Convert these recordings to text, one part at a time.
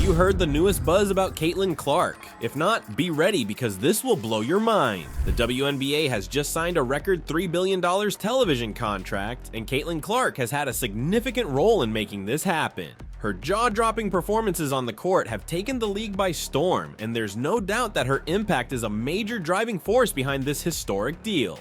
you heard the newest buzz about Caitlin Clark? If not, be ready because this will blow your mind. The WNBA has just signed a record $3 billion television contract, and Caitlin Clark has had a significant role in making this happen. Her jaw-dropping performances on the court have taken the league by storm, and there's no doubt that her impact is a major driving force behind this historic deal.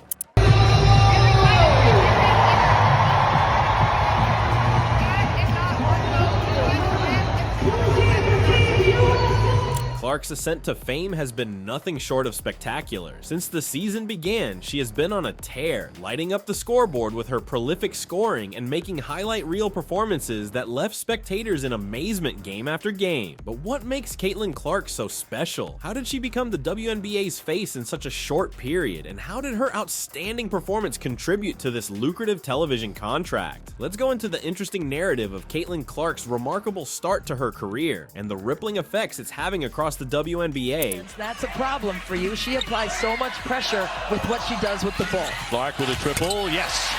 Clark's ascent to fame has been nothing short of spectacular. Since the season began, she has been on a tear, lighting up the scoreboard with her prolific scoring and making highlight reel performances that left spectators in amazement game after game. But what makes Caitlin Clark so special? How did she become the WNBA's face in such a short period? And how did her outstanding performance contribute to this lucrative television contract? Let's go into the interesting narrative of Caitlin Clark's remarkable start to her career and the rippling effects it's having across the WNBA. That's a problem for you. She applies so much pressure with what she does with the ball. Clark with a triple, yes.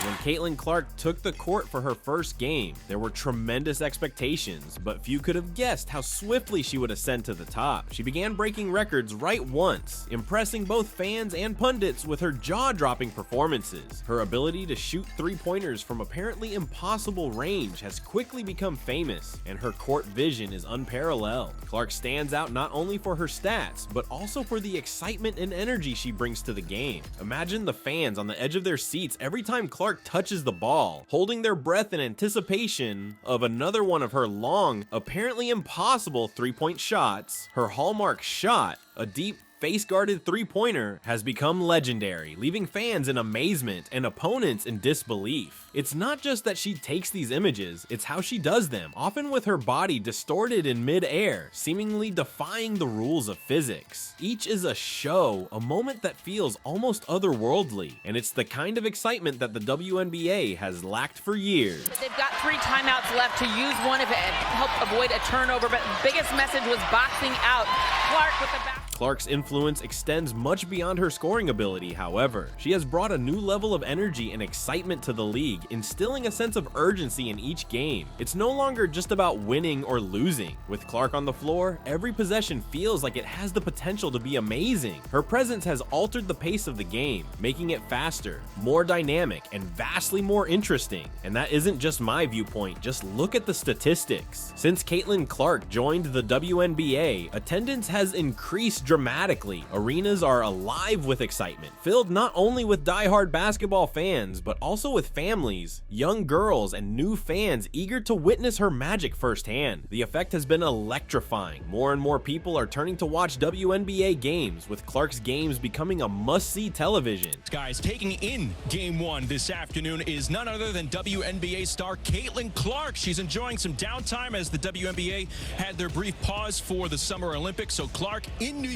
When Caitlin Clark took the court for her first game, there were tremendous expectations, but few could have guessed how swiftly she would ascend to the top. She began breaking records right once, impressing both fans and pundits with her jaw-dropping performances. Her ability to shoot three-pointers from apparently impossible range has quickly become famous, and her court vision is unparalleled. Clark stands out not only for her stats, but also for the excitement and energy she brings to the game. Imagine the fans on the edge of their seats every time Clark touches the ball, holding their breath in anticipation of another one of her long, apparently impossible three-point shots. Her hallmark shot, a deep face-guarded three-pointer, has become legendary, leaving fans in amazement and opponents in disbelief. It's not just that she takes these images, it's how she does them, often with her body distorted in mid-air, seemingly defying the rules of physics. Each is a show, a moment that feels almost otherworldly, and it's the kind of excitement that the WNBA has lacked for years. But they've got 3 timeouts left to use one of it and help avoid a turnover, but the biggest message was boxing out. Clark with the back. Clark's influence extends much beyond her scoring ability, however. She has brought a new level of energy and excitement to the league, instilling a sense of urgency in each game. It's no longer just about winning or losing. With Clark on the floor, every possession feels like it has the potential to be amazing. Her presence has altered the pace of the game, making it faster, more dynamic, and vastly more interesting. And that isn't just my viewpoint, just look at the statistics. Since Caitlin Clark joined the WNBA, attendance has increased dramatically. Arenas are alive with excitement, filled not only with die-hard basketball fans, but also with families, young girls, and new fans eager to witness her magic firsthand. The effect has been electrifying. More and more people are turning to watch WNBA games, with Clark's games becoming a must-see television. Guys, taking in Game 1 this afternoon is none other than WNBA star Caitlin Clark. She's enjoying some downtime as the WNBA had their brief pause for the Summer Olympics, so Clark in New York.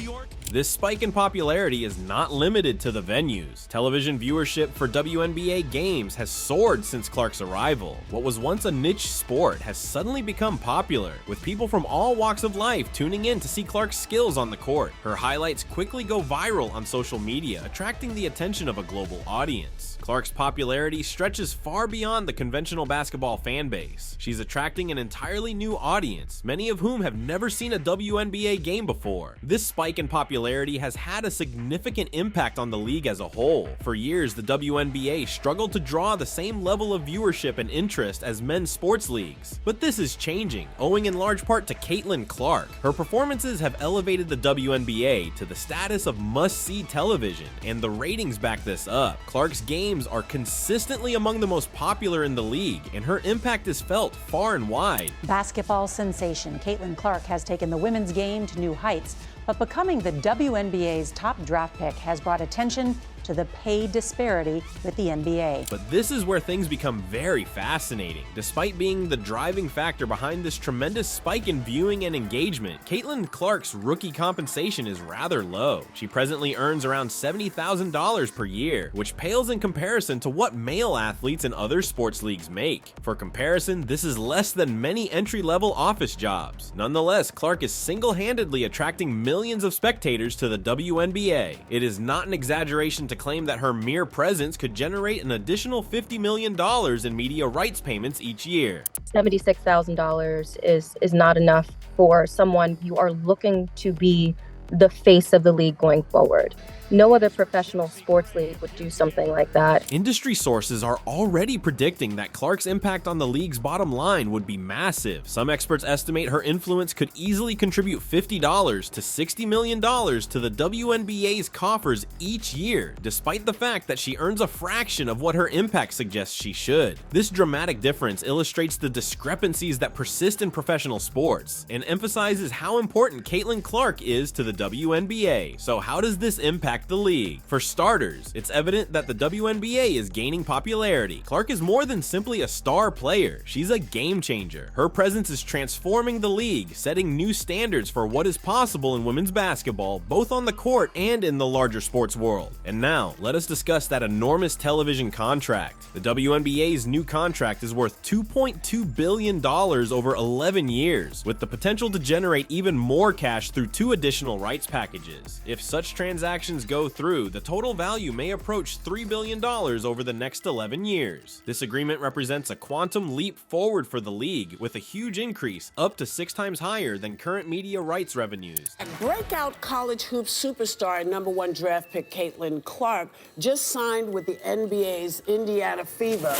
This spike in popularity is not limited to the venues. Television viewership for WNBA games has soared since Clark's arrival. What was once a niche sport has suddenly become popular, with people from all walks of life tuning in to see Clark's skills on the court. Her highlights quickly go viral on social media, attracting the attention of a global audience. Clark's popularity stretches far beyond the conventional basketball fan base. She's attracting an entirely new audience, many of whom have never seen a WNBA game before. This spike in popularity has had a significant impact on the league as a whole. For years, the WNBA struggled to draw the same level of viewership and interest as men's sports leagues. But this is changing, owing in large part to Caitlin Clark. Her performances have elevated the WNBA to the status of must-see television, and the ratings back this up. Clark's games are consistently among the most popular in the league, and her impact is felt far and wide. Basketball sensation Caitlin Clark has taken the women's game to new heights, but becoming the WNBA's top draft pick has brought attention to the pay disparity with the NBA. But this is where things become very fascinating. Despite being the driving factor behind this tremendous spike in viewing and engagement, Caitlin Clark's rookie compensation is rather low. She presently earns around $70,000 per year, which pales in comparison to what male athletes in other sports leagues make. For comparison, this is less than many entry-level office jobs. Nonetheless, Clark is single-handedly attracting millions of spectators to the WNBA. It is not an exaggeration to claim that her mere presence could generate an additional $50 million in media rights payments each year. $76,000 is not enough for someone you are looking to be the face of the league going forward. No other professional sports league would do something like that. Industry sources are already predicting that Clark's impact on the league's bottom line would be massive. Some experts estimate her influence could easily contribute $50 to $60 million to the WNBA's coffers each year, despite the fact that she earns a fraction of what her impact suggests she should. This dramatic difference illustrates the discrepancies that persist in professional sports and emphasizes how important Caitlin Clark is to the WNBA. So how does this impact the league? For starters, it's evident that the WNBA is gaining popularity. Clark is more than simply a star player. She's a game changer. Her presence is transforming the league, setting new standards for what is possible in women's basketball, both on the court and in the larger sports world. And now, let us discuss that enormous television contract. The WNBA's new contract is worth $2.2 billion over 11 years, with the potential to generate even more cash through 2 additional rights packages. If such transactions go through, the total value may approach $3 billion over the next 11 years. This agreement represents a quantum leap forward for the league, with a huge increase, up to 6 times higher than current media rights revenues. Breakout college hoops superstar and #1 draft pick Caitlin Clark just signed with the NBA's Indiana Fever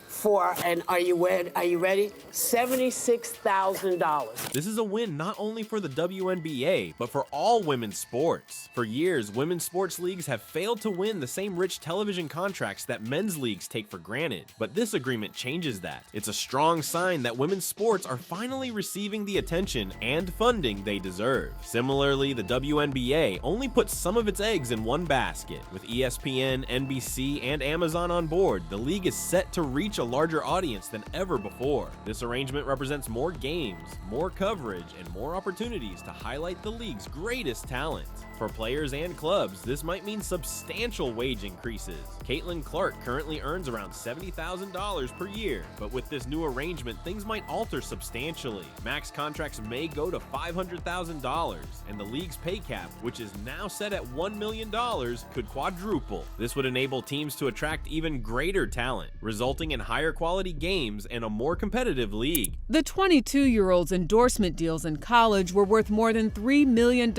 for, and are you ready? $76,000. This is a win not only for the WNBA, but for all women's sports. For years, women's sports leagues have failed to win the same rich television contracts that men's leagues take for granted. But this agreement changes that. It's a strong sign that women's sports are finally receiving the attention and funding they deserve. Similarly, the WNBA only puts some of its eggs in one basket. With ESPN, NBC, and Amazon on board, the league is set to reach a larger audience than ever before. This arrangement represents more games, more coverage, and more opportunities to highlight the league's greatest talent. For players and clubs, this might mean substantial wage increases. Caitlin Clark currently earns around $70,000 per year, but with this new arrangement, things might alter substantially. Max contracts may go to $500,000, and the league's pay cap, which is now set at $1 million, could quadruple. This would enable teams to attract even greater talent, resulting in higher quality games and a more competitive league. The 22-year-old's endorsement deals in college were worth more than $3 million.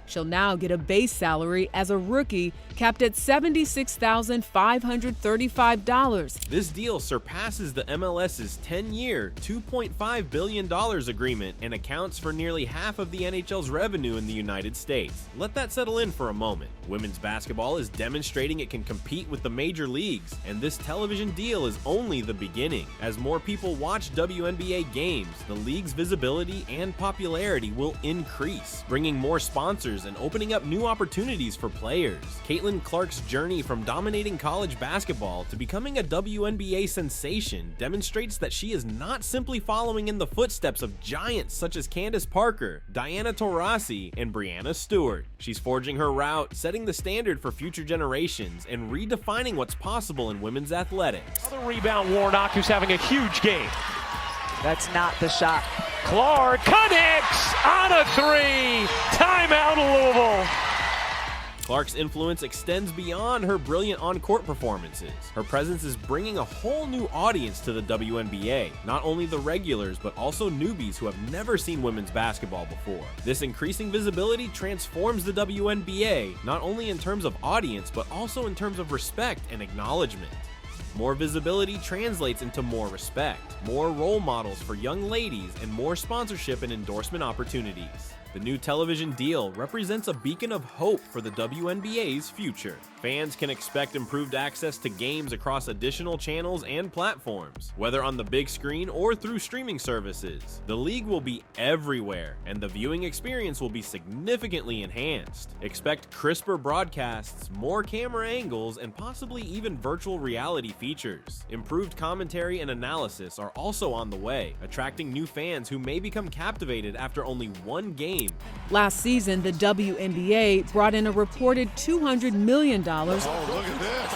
She'll now get a base salary as a rookie capped at $76,535. This deal surpasses the MLS's 10-year, $2.5 billion agreement and accounts for nearly half of the NHL's revenue in the United States. Let that settle in for a moment. Women's basketball is demonstrating it can compete with the major leagues, and this television deal is only the beginning. As more people watch WNBA games, the league's visibility and popularity will increase, bringing more sponsors and opening up new opportunities for players. Caitlin Clark's journey from dominating college basketball to becoming a WNBA sensation demonstrates that she is not simply following in the footsteps of giants such as Candace Parker, Diana Taurasi, and Breanna Stewart. She's forging her route, setting the standard for future generations, and redefining what's possible in women's athletics. Another rebound, Warnock, who's having a huge game. That's not the shot. Clark connects on a 3. Timeout, Louisville. Clark's influence extends beyond her brilliant on-court performances. Her presence is bringing a whole new audience to the WNBA, not only the regulars, but also newbies who have never seen women's basketball before. This increasing visibility transforms the WNBA, not only in terms of audience, but also in terms of respect and acknowledgement. More visibility translates into more respect, more role models for young ladies, and more sponsorship and endorsement opportunities. The new television deal represents a beacon of hope for the WNBA's future. Fans can expect improved access to games across additional channels and platforms, whether on the big screen or through streaming services. The league will be everywhere, and the viewing experience will be significantly enhanced. Expect crisper broadcasts, more camera angles, and possibly even virtual reality features. Improved commentary and analysis are also on the way, attracting new fans who may become captivated after only one game. Last season, the WNBA brought in a reported $200 million. Oh, look at this.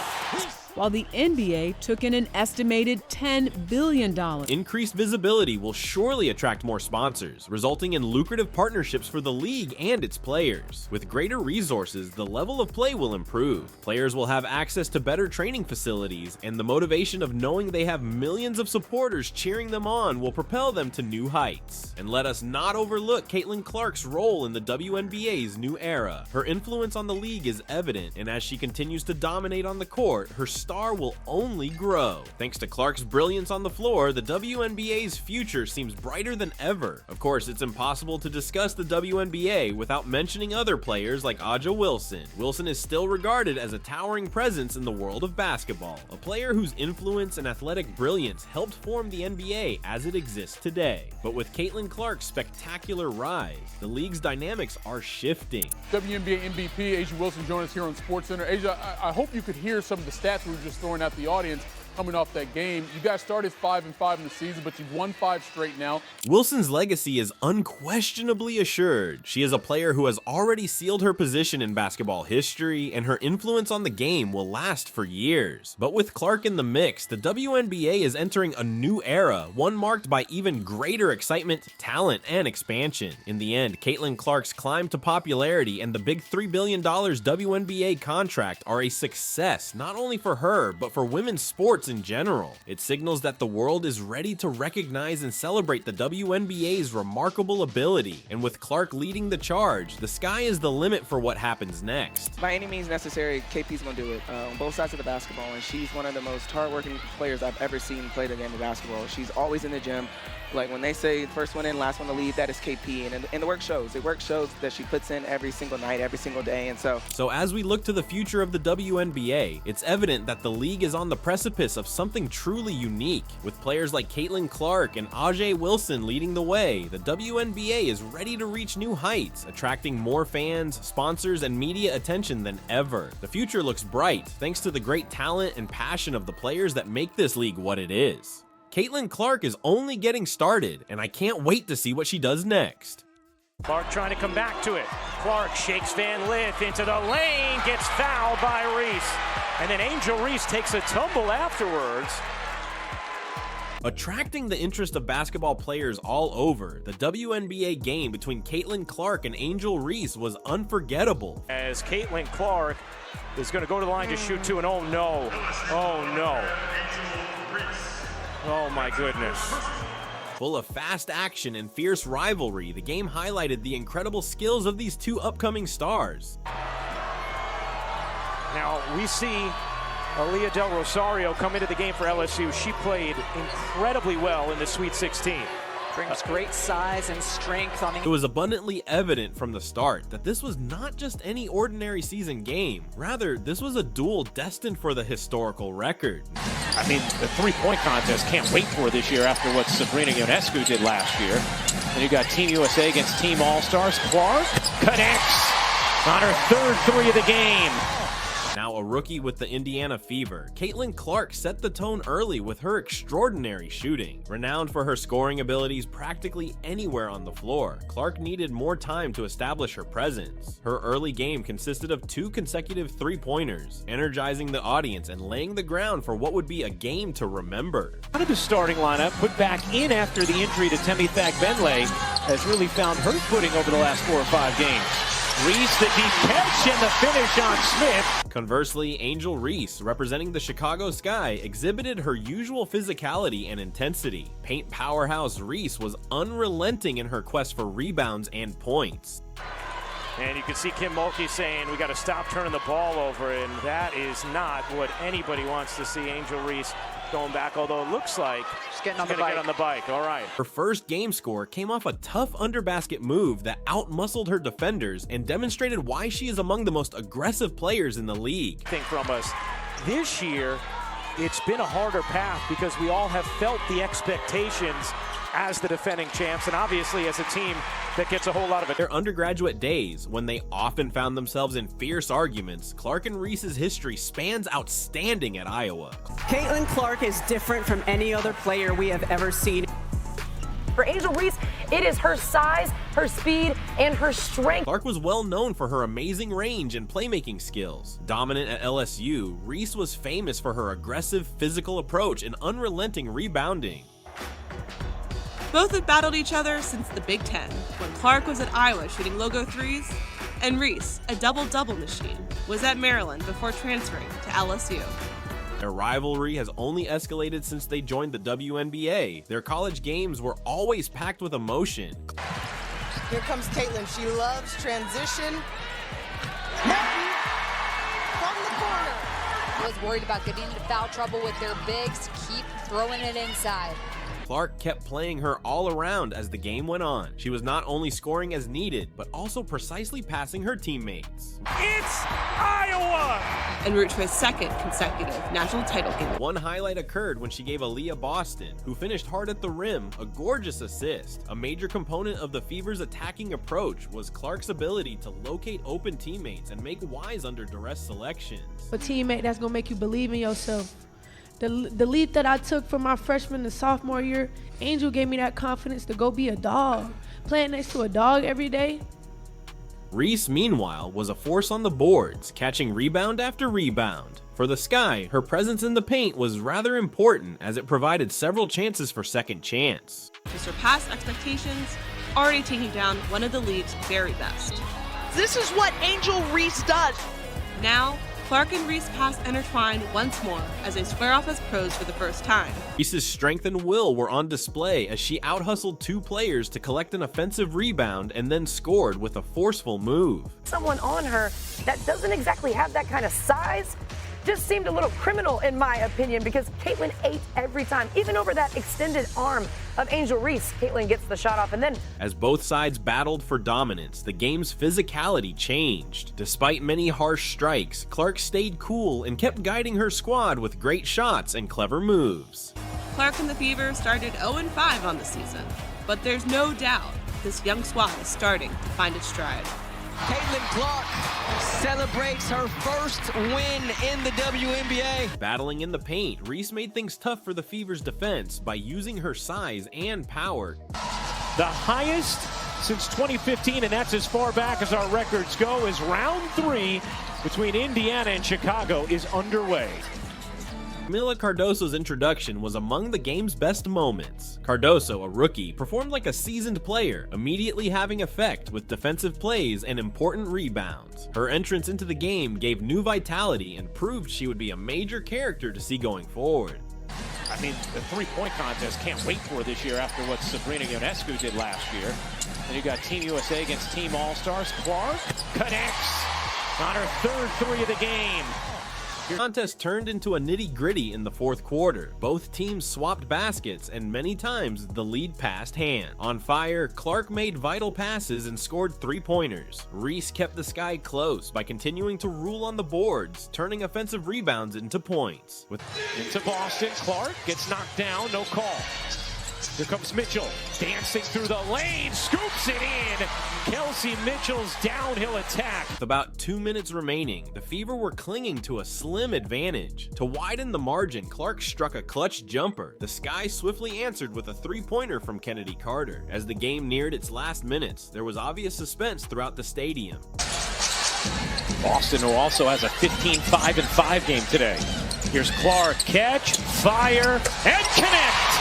while the NBA took in an estimated $10 billion. Increased visibility will surely attract more sponsors, resulting in lucrative partnerships for the league and its players. With greater resources, the level of play will improve. Players will have access to better training facilities, and the motivation of knowing they have millions of supporters cheering them on will propel them to new heights. And let us not overlook Caitlin Clark's role in the WNBA's new era. Her influence on the league is evident, and as she continues to dominate on the court, her star will only grow. Thanks to Clark's brilliance on the floor, the WNBA's future seems brighter than ever. Of course, it's impossible to discuss the WNBA without mentioning other players like A'ja Wilson. Wilson is still regarded as a towering presence in the world of basketball, a player whose influence and athletic brilliance helped form the NBA as it exists today. But with Caitlin Clark's spectacular rise, the league's dynamics are shifting. WNBA MVP A'ja Wilson joined us here on SportsCenter. A'ja, I hope you could hear some of the stats we were just throwing at the audience coming off that game. You guys started 5-5 in the season, but you've won 5 straight now. Wilson's legacy is unquestionably assured. She is a player who has already sealed her position in basketball history, and her influence on the game will last for years. But with Clark in the mix, the WNBA is entering a new era, one marked by even greater excitement, talent, and expansion. In the end, Caitlin Clark's climb to popularity and the big $3 billion WNBA contract are a success, not only for her, but for women's sports in general. It signals that the world is ready to recognize and celebrate the WNBA's remarkable ability, and with Clark leading the charge, the sky is the limit for what happens next. By any means necessary, KP's going to do it on both sides of the basketball, and she's one of the most hardworking players I've ever seen play the game of basketball. She's always in the gym. Like when they say first one in, last one to leave, that is KP, and the work shows. The work shows that she puts in every single night, every single day, and so as we look to the future of the WNBA, it's evident that the league is on the precipice of something truly unique. With players like Caitlin Clark and A'ja Wilson leading the way, the WNBA is ready to reach new heights, attracting more fans, sponsors, and media attention than ever. The future looks bright, thanks to the great talent and passion of the players that make this league what it is. Caitlin Clark is only getting started, and I can't wait to see what she does next. Clark trying to come back to it. Clark shakes Van Lith into the lane, gets fouled by Reese. And then Angel Reese takes a tumble afterwards. Attracting the interest of basketball players all over, the WNBA game between Caitlin Clark and Angel Reese was unforgettable. As Caitlin Clark is going to go to the line to shoot 2, and oh no, oh my goodness. Full of fast action and fierce rivalry, the game highlighted the incredible skills of these two upcoming stars. Now we see Aaliyah Del Rosario come into the game for LSU. She played incredibly well in the Sweet 16. Brings great size and strength on the... It was abundantly evident from the start that this was not just any ordinary season game. Rather, this was a duel destined for the historical record. I mean, the three-point contest can't wait for this year after what Sabrina Ionescu did last year. And you got Team USA against Team All-Stars. Clark connects on her third 3 of the game. Now a rookie with the Indiana Fever, Caitlin Clark set the tone early with her extraordinary shooting. Renowned for her scoring abilities practically anywhere on the floor, Clark needed more time to establish her presence. Her early game consisted of 2 consecutive three-pointers, energizing the audience and laying the ground for what would be a game to remember. Out of the starting lineup, put back in after the injury to Temi Thagbenle, has really found her footing over the last 4 or 5 games. Reese, the deep catch, and the finish on Smith. Conversely, Angel Reese, representing the Chicago Sky, exhibited her usual physicality and intensity. Paint powerhouse Reese was unrelenting in her quest for rebounds and points. And you can see Kim Mulkey saying, we got to stop turning the ball over, and that is not what anybody wants to see. Angel Reese going back, although it looks like she's getting on the bike. All right. Her first game score came off a tough under-basket move that out-muscled her defenders and demonstrated why she is among the most aggressive players in the league. Think from us this year, it's been a harder path because we all have felt the expectations as the defending champs, and obviously as a team that gets a whole lot of it. Their undergraduate days, when they often found themselves in fierce arguments, Clark and Reese's history spans outstanding at Iowa. Caitlin Clark is different from any other player we have ever seen. For Angel Reese, it is her size, her speed, and her strength. Clark was well known for her amazing range and playmaking skills. Dominant at LSU, Reese was famous for her aggressive physical approach and unrelenting rebounding. Both have battled each other since the Big Ten, when Clark was at Iowa shooting logo threes, and Reese, a double-double machine, was at Maryland before transferring to LSU. Their rivalry has only escalated since they joined the WNBA. Their college games were always packed with emotion. Here comes Caitlin. She loves transition. From the corner. I was worried about getting into foul trouble with their bigs. Keep throwing it inside. Clark kept playing her all around as the game went on. She was not only scoring as needed, but also precisely passing her teammates. It's Iowa! En route to his second consecutive national title game. One highlight occurred when she gave Aaliyah Boston, who finished hard at the rim, a gorgeous assist. A major component of the Fever's attacking approach was Clark's ability to locate open teammates and make wise under duress selections. A teammate that's gonna make you believe in yourself. The leap that I took from my freshman to sophomore year, Angel gave me that confidence to go be a dog. Playing next to a dog every day. Reese, meanwhile, was a force on the boards, catching rebound after rebound. For the Sky, her presence in the paint was rather important as it provided several chances for second chance. To surpass expectations, already taking down one of the league's very best. This is what Angel Reese does. Now, Clark and Reese paths intertwine once more as they square off as pros for the first time. Reese's strength and will were on display as she out-hustled two players to collect an offensive rebound and then scored with a forceful move. Someone on her that doesn't exactly have that kind of size just seemed a little criminal in my opinion, because Caitlin ate every time, even over that extended arm of Angel Reese. Caitlin gets the shot off, and then as both sides battled for dominance, the game's physicality changed. Despite many harsh strikes, Clark stayed cool and kept guiding her squad with great shots and clever moves. Clark and the Fever started 0-5 on the season, but there's no doubt this young squad is starting to find its stride. Caitlin Clark celebrates her first win in the WNBA. Battling in the paint, Reese made things tough for the Fever's defense by using her size and power. The highest since 2015, and that's as far back as our records go, as round 3 between Indiana and Chicago is underway. Camila Cardoso's introduction was among the game's best moments. Cardoso, a rookie, performed like a seasoned player, immediately having effect with defensive plays and important rebounds. Her entrance into the game gave new vitality and proved she would be a major character to see going forward. I mean, the three-point contest can't wait for this year after what Sabrina Ionescu did last year. And you got Team USA against Team All-Stars. Clark connects on her third three of the game. The contest turned into a nitty-gritty in the fourth quarter. Both teams swapped baskets, and many times the lead passed hand. On fire, Clark made vital passes and scored three-pointers. Reese kept the Sky close by continuing to rule on the boards, turning offensive rebounds into points. Into Boston, Clark gets knocked down, no call. Here comes Mitchell, dancing through the lane, scoops it in. Kelsey Mitchell's downhill attack. With about 2 minutes remaining, the Fever were clinging to a slim advantage. To widen the margin, Clark struck a clutch jumper. The Sky swiftly answered with a three-pointer from Kennedy Carter. As the game neared its last minutes, there was obvious suspense throughout the stadium. Boston, who also has a 15-5-5 game today. Here's Clark, catch, fire, and connect.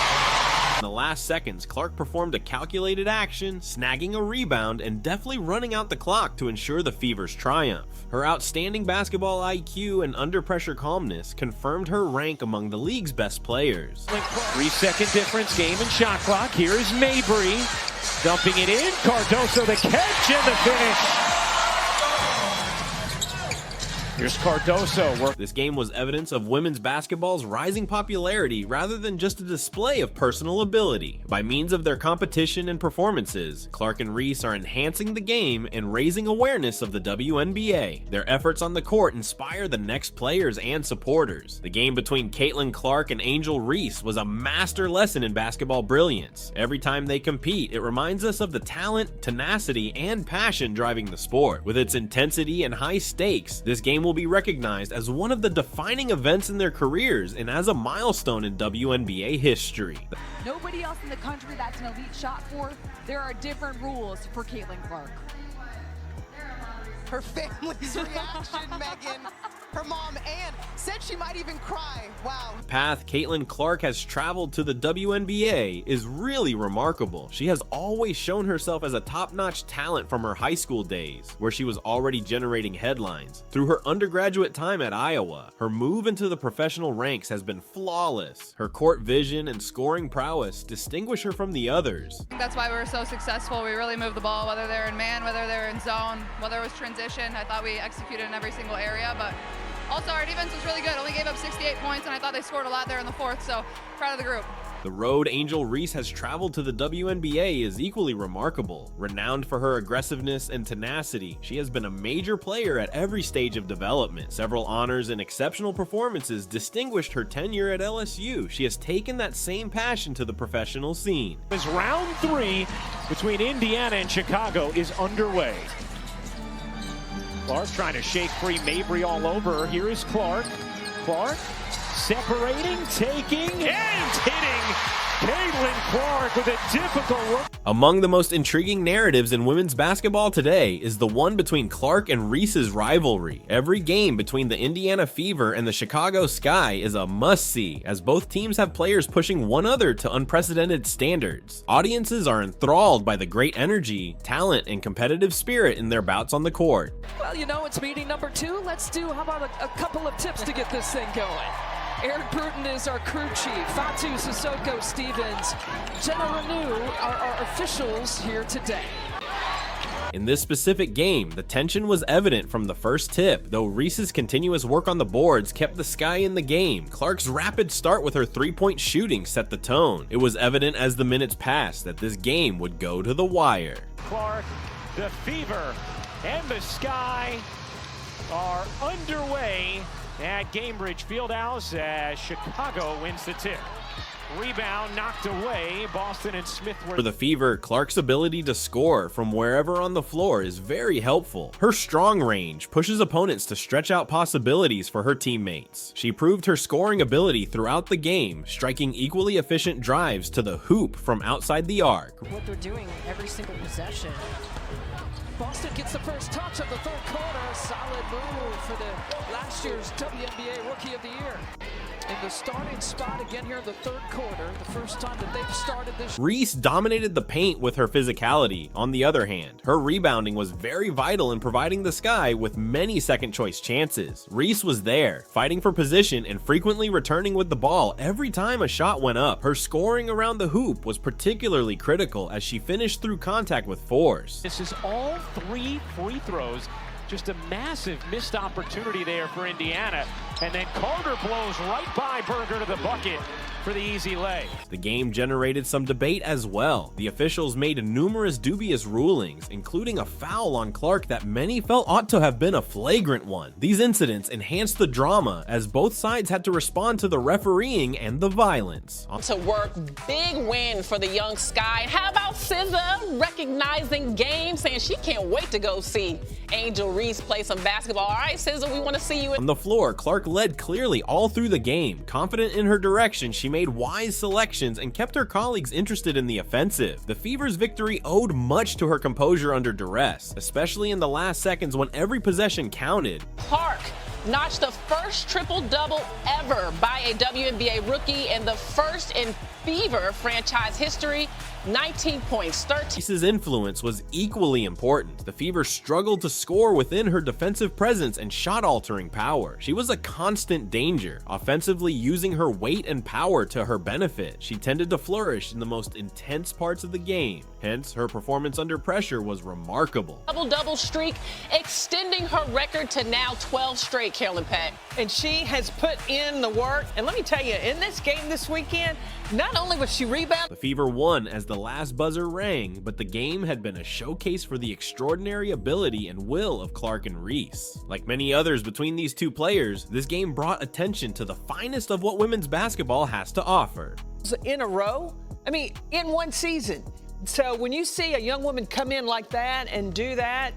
In the last seconds, Clark performed a calculated action, snagging a rebound and deftly running out the clock to ensure the Fever's triumph. Her outstanding basketball IQ and under-pressure calmness confirmed her rank among the league's best players. 3-second difference, game and shot clock. Here is Mabry, dumping it in. Cardoso the catch and the finish. Here's Cardoso. This game was evidence of women's basketball's rising popularity rather than just a display of personal ability. By means of their competition and performances, Clark and Reese are enhancing the game and raising awareness of the WNBA. Their efforts on the court inspire the next players and supporters. The game between Caitlin Clark and Angel Reese was a master lesson in basketball brilliance. Every time they compete, it reminds us of the talent, tenacity, and passion driving the sport. With its intensity and high stakes, this game will will be recognized as one of the defining events in their careers and as a milestone in WNBA history. Nobody else in the country that's an elite shot for. There are different rules for Caitlin Clark. Her family's reaction, Megan. Her mom, Ann, said she might even cry. Wow. The path Caitlin Clark has traveled to the WNBA is really remarkable. She has always shown herself as a top-notch talent from her high school days, where she was already generating headlines. Through her undergraduate time at Iowa, her move into the professional ranks has been flawless. Her court vision and scoring prowess distinguish her from the others. That's why we were so successful. We really moved the ball, whether they're in man, whether they're in zone, whether it was transition. I thought we executed in every single area, but also our defense was really good. Only gave up 68 points, and I thought they scored a lot there in the fourth, so proud of the group. The road Angel Reese has traveled to the WNBA is equally remarkable. Renowned for her aggressiveness and tenacity, she has been a major player at every stage of development. Several honors and exceptional performances distinguished her tenure at LSU. She has taken that same passion to the professional scene. As round 3 between Indiana and Chicago is underway. Clark trying to shake free Mabry all over her. Here is Clark. Clark separating, taking, and hitting Caitlin Clark with a difficult look. Among the most intriguing narratives in women's basketball today is the one between Clark and Reese's rivalry. Every game between the Indiana Fever and the Chicago Sky is a must-see, as both teams have players pushing one another to unprecedented standards. Audiences are enthralled by the great energy, talent, and competitive spirit in their bouts on the court. Well, you know, it's meeting number 2. Let's do, how about a couple of tips to get this thing going? Eric Bruton is our crew chief. Fatu Sissoko Stevens, Jenna Renew are our officials here today. In this specific game, the tension was evident from the first tip, though Reese's continuous work on the boards kept the Sky in the game. Clark's rapid start with her three-point shooting set the tone. It was evident as the minutes passed that this game would go to the wire. Clark, the Fever, and the Sky are underway at Gainbridge Fieldhouse as Chicago wins the tip. Rebound knocked away. Boston and Smith were... For the Fever, Clark's ability to score from wherever on the floor is very helpful. Her strong range pushes opponents to stretch out possibilities for her teammates. She proved her scoring ability throughout the game, striking equally efficient drives to the hoop from outside the arc. What they're doing every single possession. Boston gets the first touch of the third quarter. Solid move for the last year's WNBA Rookie of the Year. In the starting spot again here in the third quarter, the first time that they've started this. Reese dominated the paint with her physicality. On the other hand, her rebounding was very vital in providing the Sky with many second choice chances. Reese was there, fighting for position and frequently returning with the ball every time a shot went up. Her scoring around the hoop was particularly critical as she finished through contact with force. This is all 3 free throws. Just a massive missed opportunity there for Indiana. And then Carter blows right by Berger to the bucket for the easy lay. The game generated some debate as well. The officials made numerous dubious rulings, including a foul on Clark that many felt ought to have been a flagrant one. These incidents enhanced the drama as both sides had to respond to the refereeing and the violence. To work, big win for the young Sky. How about SZA recognizing game, saying she can't wait to go see Angel Reese play some basketball. All right, SZA, we want to see you. On the floor, Clark led clearly all through the game. Confident in her direction, she made wise selections and kept her colleagues interested in the offensive. The Fever's victory owed much to her composure under duress, especially in the last seconds when every possession counted. Clark notched the first triple-double ever by a WNBA rookie and the first in Fever franchise history. 19 points, 13. Reese's influence was equally important. The Fever struggled to score within her defensive presence and shot-altering power. She was a constant danger, offensively using her weight and power to her benefit. She tended to flourish in the most intense parts of the game. Hence, her performance under pressure was remarkable. Double-double streak, extending her record to now 12 straight, Carolyn Peck. And she has put in the work. And let me tell you, in this game this weekend, not only was she rebounding. The Fever won as the last buzzer rang, but the game had been a showcase for the extraordinary ability and will of Clark and Reese. Like many others between these two players, this game brought attention to the finest of what women's basketball has to offer. In a row? I mean, in one season. So when you see a young woman come in like that and do that,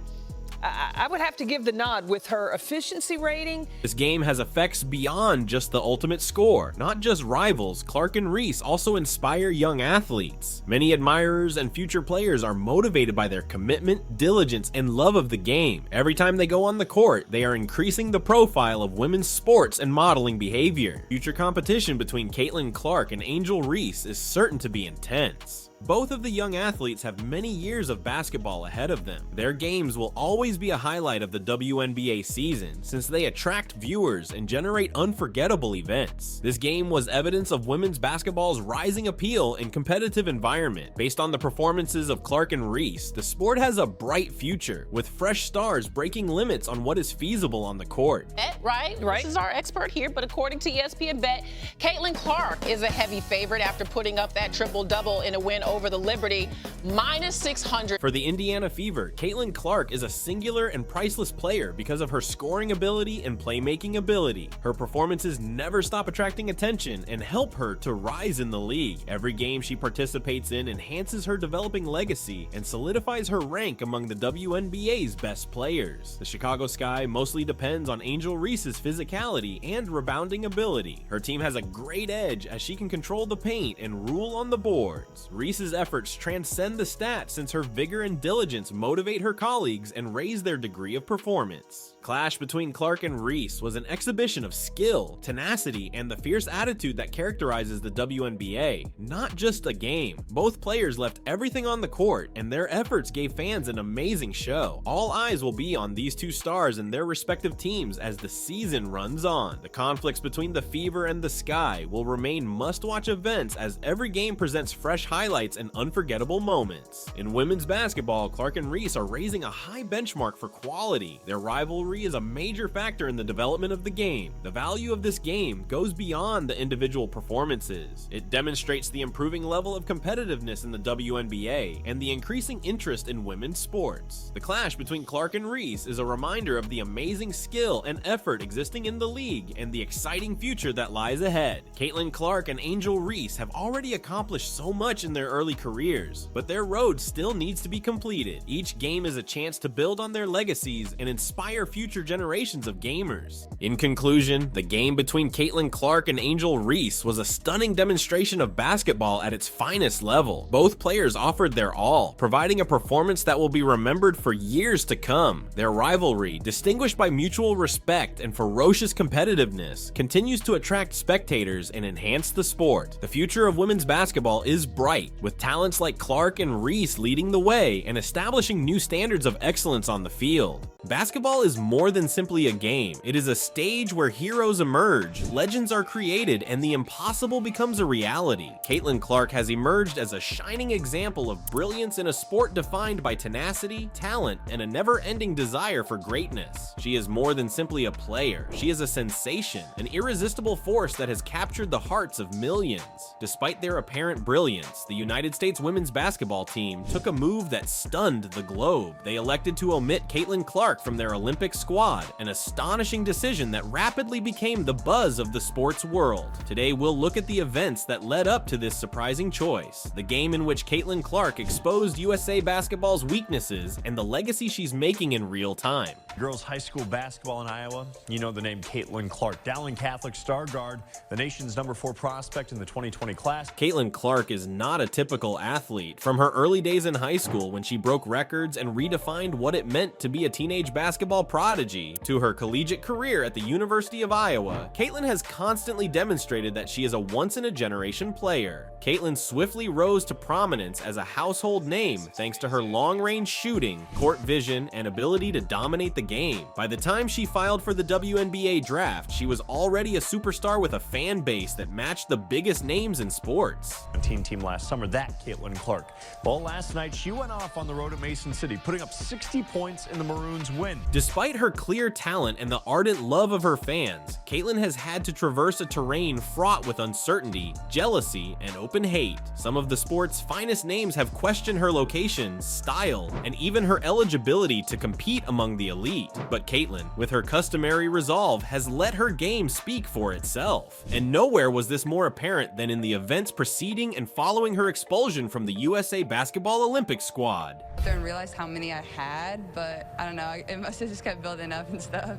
I would have to give the nod with her efficiency rating. This game has effects beyond just the ultimate score. Not just rivals, Clark and Reese also inspire young athletes. Many admirers and future players are motivated by their commitment, diligence, and love of the game. Every time they go on the court, they are increasing the profile of women's sports and modeling behavior. Future competition between Caitlin Clark and Angel Reese is certain to be intense. Both of the young athletes have many years of basketball ahead of them. Their games will always be a highlight of the WNBA season since they attract viewers and generate unforgettable events. This game was evidence of women's basketball's rising appeal and competitive environment. Based on the performances of Clark and Reese, the sport has a bright future, with fresh stars breaking limits on what is feasible on the court. Right? This is our expert here, but according to ESPN Bet, Caitlin Clark is a heavy favorite after putting up that triple-double in a win over the Liberty, -600. For the Indiana Fever, Caitlin Clark is a singular and priceless player because of her scoring ability and playmaking ability. Her performances never stop attracting attention and help her to rise in the league. Every game she participates in enhances her developing legacy and solidifies her rank among the WNBA's best players. The Chicago Sky mostly depends on Angel Reese's physicality and rebounding ability. Her team has a great edge as she can control the paint and rule on the boards. Reese's efforts transcend the stats since her vigor and diligence motivate her colleagues and raise their degree of performance. Clash between Clark and Reese was an exhibition of skill, tenacity, and the fierce attitude that characterizes the WNBA, not just a game. Both players left everything on the court, and their efforts gave fans an amazing show. All eyes will be on these two stars and their respective teams as the season runs on. The conflicts between the Fever and the Sky will remain must-watch events as every game presents fresh highlights and unforgettable moments. In women's basketball, Clark and Reese are raising a high benchmark for quality. Their rivalry is a major factor in the development of the game. The value of this game goes beyond the individual performances. It demonstrates the improving level of competitiveness in the WNBA and the increasing interest in women's sports. The clash between Clark and Reese is a reminder of the amazing skill and effort existing in the league and the exciting future that lies ahead. Caitlin Clark and Angel Reese have already accomplished so much in their early careers, but their road still needs to be completed. Each game is a chance to build on their legacies and inspire future generations of gamers. In conclusion, the game between Caitlin Clark and Angel Reese was a stunning demonstration of basketball at its finest level. Both players offered their all, providing a performance that will be remembered for years to come. Their rivalry, distinguished by mutual respect and ferocious competitiveness, continues to attract spectators and enhance the sport. The future of women's basketball is bright, with talents like Clark and Reese leading the way and establishing new standards of excellence on the field. Basketball is more than simply a game. It is a stage where heroes emerge, legends are created, and the impossible becomes a reality. Caitlin Clark has emerged as a shining example of brilliance in a sport defined by tenacity, talent, and a never-ending desire for greatness. She is more than simply a player. She is a sensation, an irresistible force that has captured the hearts of millions. Despite their apparent brilliance, the United States women's basketball team took a move that stunned the globe. They elected to omit Caitlin Clark from their Olympic squad, an astonishing decision that rapidly became the buzz of the sports world. Today we'll look at the events that led up to this surprising choice, the game in which Caitlin Clark exposed USA basketball's weaknesses, and the legacy she's making in real time. Girls high school basketball in Iowa, you know the name Caitlin Clark, Dowling Catholic star guard, the nation's #4 prospect in the 2020 class. Caitlin Clark is not a typical athlete. From her early days in high school when she broke records and redefined what it meant to be a teenage basketball prodigy, to her collegiate career at the University of Iowa, Caitlin has constantly demonstrated that she is a once-in-a-generation player. Caitlin swiftly rose to prominence as a household name thanks to her long-range shooting, court vision, and ability to dominate the game. By the time she filed for the WNBA draft, she was already a superstar with a fan base that matched the biggest names in sports. Team last summer, that Caitlin Clark. Well, last night she went off on the road at Mason City, putting up 60 points in the Maroons' win. Despite her clear talent and the ardent love of her fans, Caitlin has had to traverse a terrain fraught with uncertainty, jealousy, and open hate. Some of the sport's finest names have questioned her location, style, and even her eligibility to compete among the elite. compete. But Caitlin, with her customary resolve, has let her game speak for itself. And nowhere was this more apparent than in the events preceding and following her expulsion from the USA Basketball Olympic squad. I didn't realize how many I had, but I don't know, it must have just kept building up and stuff.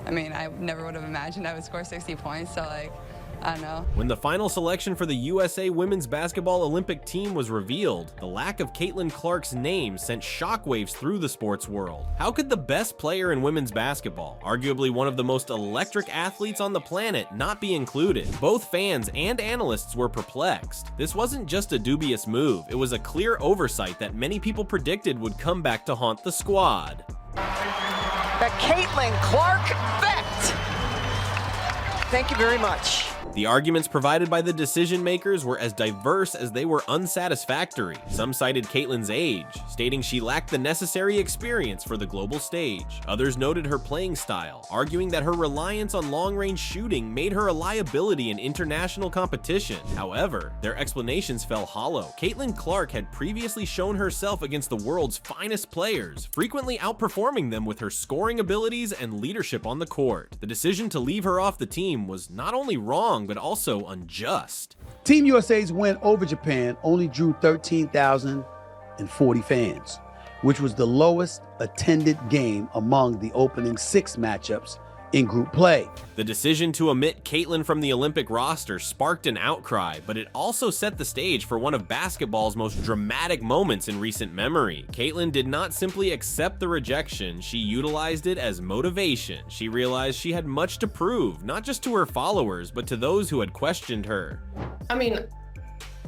I mean, I never would have imagined I would score 60 points, so like, I don't know. When the final selection for the USA Women's Basketball Olympic team was revealed, the lack of Caitlin Clark's name sent shockwaves through the sports world. How could the best player in women's basketball, arguably one of the most electric athletes on the planet, not be included? Both fans and analysts were perplexed. This wasn't just a dubious move, it was a clear oversight that many people predicted would come back to haunt the squad. The Caitlin Clark vet. Thank you very much. The arguments provided by the decision makers were as diverse as they were unsatisfactory. Some cited Caitlin's age, stating she lacked the necessary experience for the global stage. Others noted her playing style, arguing that her reliance on long-range shooting made her a liability in international competition. However, their explanations fell hollow. Caitlin Clark had previously shown herself against the world's finest players, frequently outperforming them with her scoring abilities and leadership on the court. The decision to leave her off the team was not only wrong, but also unjust. Team USA's win over Japan only drew 13,040 fans, which was the lowest attended game among the opening 6 matchups in group play. The decision to omit Caitlin from the Olympic roster sparked an outcry, but it also set the stage for one of basketball's most dramatic moments in recent memory. Caitlin did not simply accept the rejection, she utilized it as motivation. She realized she had much to prove, not just to her followers, but to those who had questioned her. I mean,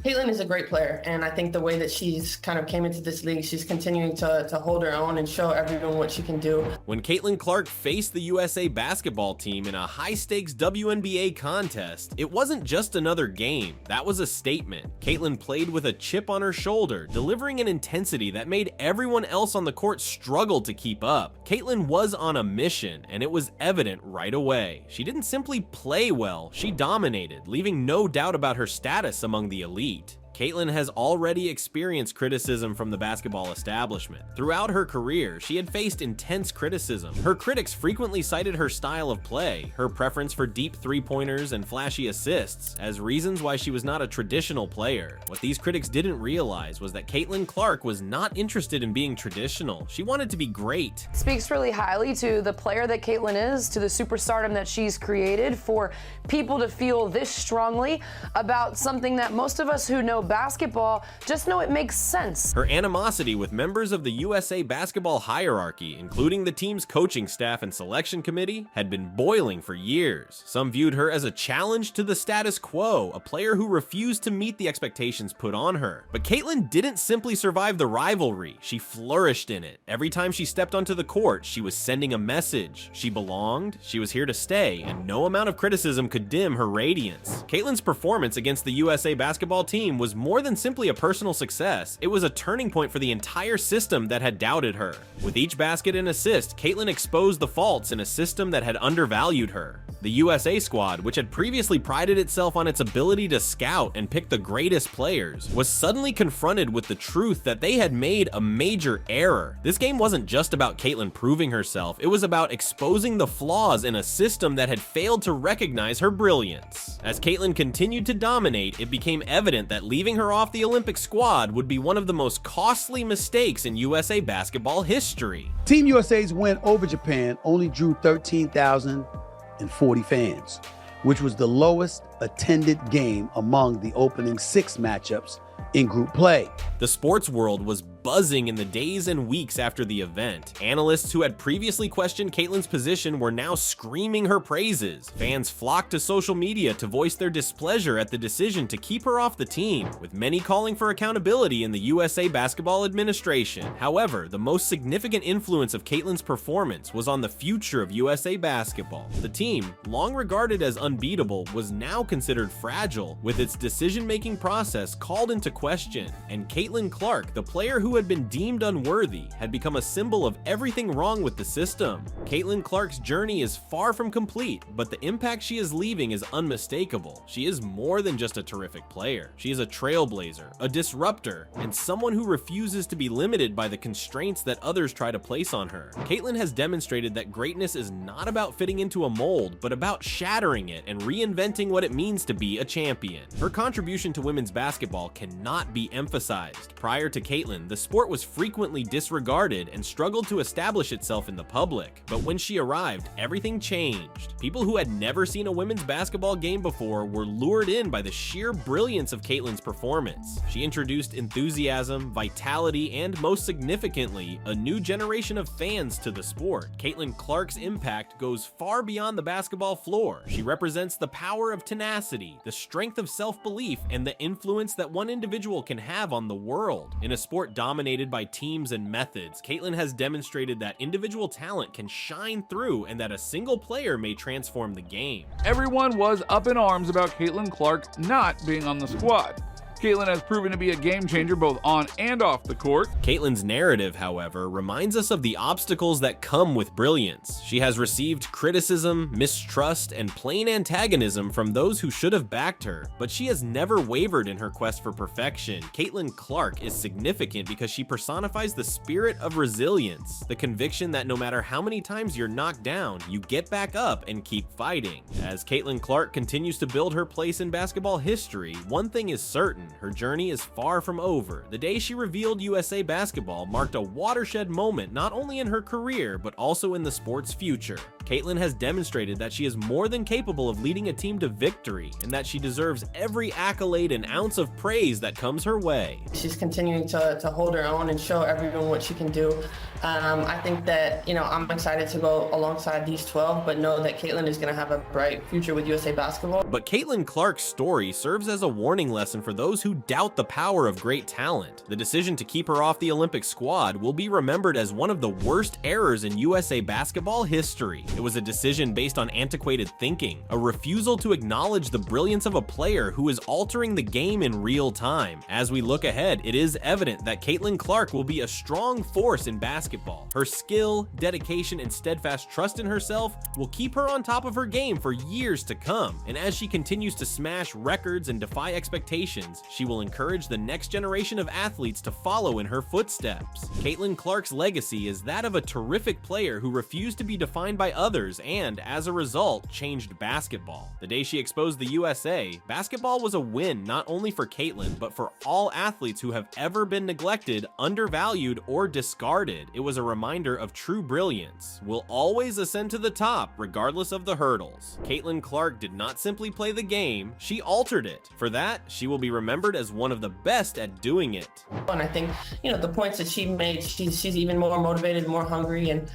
Caitlin is a great player, and I think the way that she's kind of came into this league, she's continuing to hold her own and show everyone what she can do. When Caitlin Clark faced the USA basketball team in a high-stakes WNBA contest, it wasn't just another game. That was a statement. Caitlin played with a chip on her shoulder, delivering an intensity that made everyone else on the court struggle to keep up. Caitlin was on a mission, and it was evident right away. She didn't simply play well, she dominated, leaving no doubt about her status among the elite. Caitlin has already experienced criticism from the basketball establishment. Throughout her career, she had faced intense criticism. Her critics frequently cited her style of play, her preference for deep three-pointers and flashy assists, as reasons why she was not a traditional player. What these critics didn't realize was that Caitlin Clark was not interested in being traditional. She wanted to be great. Speaks really highly to the player that Caitlin is, to the superstardom that she's created, for people to feel this strongly about something that most of us who know basketball just know it makes sense. Her animosity with members of the USA basketball hierarchy, including the team's coaching staff and selection committee, had been boiling for years. Some viewed her as a challenge to the status quo, a player who refused to meet the expectations put on her. But Caitlin didn't simply survive the rivalry, she flourished in it. Every time she stepped onto the court, she was sending a message. She belonged, she was here to stay, and no amount of criticism could dim her radiance. Caitlin's performance against the USA basketball team was more than simply a personal success. It was a turning point for the entire system that had doubted her. With each basket and assist, Caitlin exposed the faults in a system that had undervalued her. The USA squad, which had previously prided itself on its ability to scout and pick the greatest players, was suddenly confronted with the truth that they had made a major error. This game wasn't just about Caitlin proving herself, it was about exposing the flaws in a system that had failed to recognize her brilliance. As Caitlin continued to dominate, it became evident that leaving her off the Olympic squad would be one of the most costly mistakes in USA basketball history. Team USA's win over Japan only drew 13,040 fans, which was the lowest attended game among the opening 6 matchups in group play. The sports world was buzzing in the days and weeks after the event. Analysts who had previously questioned Caitlin's position were now screaming her praises. Fans flocked to social media to voice their displeasure at the decision to keep her off the team, with many calling for accountability in the USA basketball administration. However, the most significant influence of Caitlin's performance was on the future of USA basketball. The team, long regarded as unbeatable, was now considered fragile, with its decision-making process called into question, and Caitlin Clark, the player who who had been deemed unworthy had become a symbol of everything wrong with the system. Caitlin Clark's journey is far from complete, but the impact she is leaving is unmistakable. She is more than just a terrific player. She is a trailblazer, a disruptor, and someone who refuses to be limited by the constraints that others try to place on her. Caitlin has demonstrated that greatness is not about fitting into a mold, but about shattering it and reinventing what it means to be a champion. Her contribution to women's basketball cannot be emphasized. Prior to Caitlin, the sport was frequently disregarded and struggled to establish itself in the public. But when she arrived, everything changed. People who had never seen a women's basketball game before were lured in by the sheer brilliance of Caitlin's performance. She introduced enthusiasm, vitality, and most significantly, a new generation of fans to the sport. Caitlin Clark's impact goes far beyond the basketball floor. She represents the power of tenacity, the strength of self-belief, and the influence that one individual can have on the world. In a sport dominated by teams and methods, Caitlin has demonstrated that individual talent can shine through and that a single player may transform the game. Everyone was up in arms about Caitlin Clark not being on the squad. Caitlin has proven to be a game changer both on and off the court. Caitlin's narrative, however, reminds us of the obstacles that come with brilliance. She has received criticism, mistrust, and plain antagonism from those who should have backed her, but she has never wavered in her quest for perfection. Caitlin Clark is significant because she personifies the spirit of resilience, the conviction that no matter how many times you're knocked down, you get back up and keep fighting. As Caitlin Clark continues to build her place in basketball history, one thing is certain: her journey is far from over. The day she revealed USA Basketball marked a watershed moment not only in her career, but also in the sport's future. Caitlin has demonstrated that she is more than capable of leading a team to victory, and that she deserves every accolade and ounce of praise that comes her way. She's continuing to hold her own and show everyone what she can do. I think that, I'm excited to go alongside these 12, but know that Caitlin is going to have a bright future with USA Basketball. But Caitlin Clark's story serves as a warning lesson for those who doubt the power of great talent. The decision to keep her off the Olympic squad will be remembered as one of the worst errors in USA Basketball history. It was a decision based on antiquated thinking, a refusal to acknowledge the brilliance of a player who is altering the game in real time. As we look ahead, it is evident that Caitlin Clark will be a strong force in basketball. Her skill, dedication, and steadfast trust in herself will keep her on top of her game for years to come. And as she continues to smash records and defy expectations, she will encourage the next generation of athletes to follow in her footsteps. Caitlin Clark's legacy is that of a terrific player who refused to be defined by others and, as a result, changed basketball. The day she exposed the USA, basketball was a win not only for Caitlin, but for all athletes who have ever been neglected, undervalued, or discarded. It was a reminder of true brilliance will always ascend to the top regardless of the hurdles. Caitlin Clark did not simply play the game, she altered it. For that, she will be remembered as one of the best at doing it. And I think, the points that she made, she's even more motivated, more hungry, and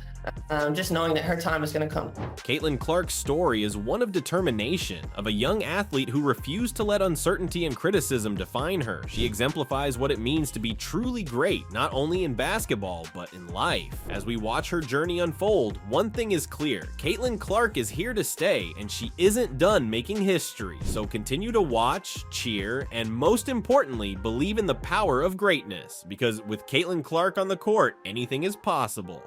just knowing that her time is going to come. Caitlin Clark's story is one of determination, of a young athlete who refused to let uncertainty and criticism define her. She exemplifies what it means to be truly great, not only in basketball, but in life. As we watch her journey unfold, one thing is clear: Caitlin Clark is here to stay, and she isn't done making history. So continue to watch, cheer, and most importantly, believe in the power of greatness, because with Caitlin Clark on the court, anything is possible.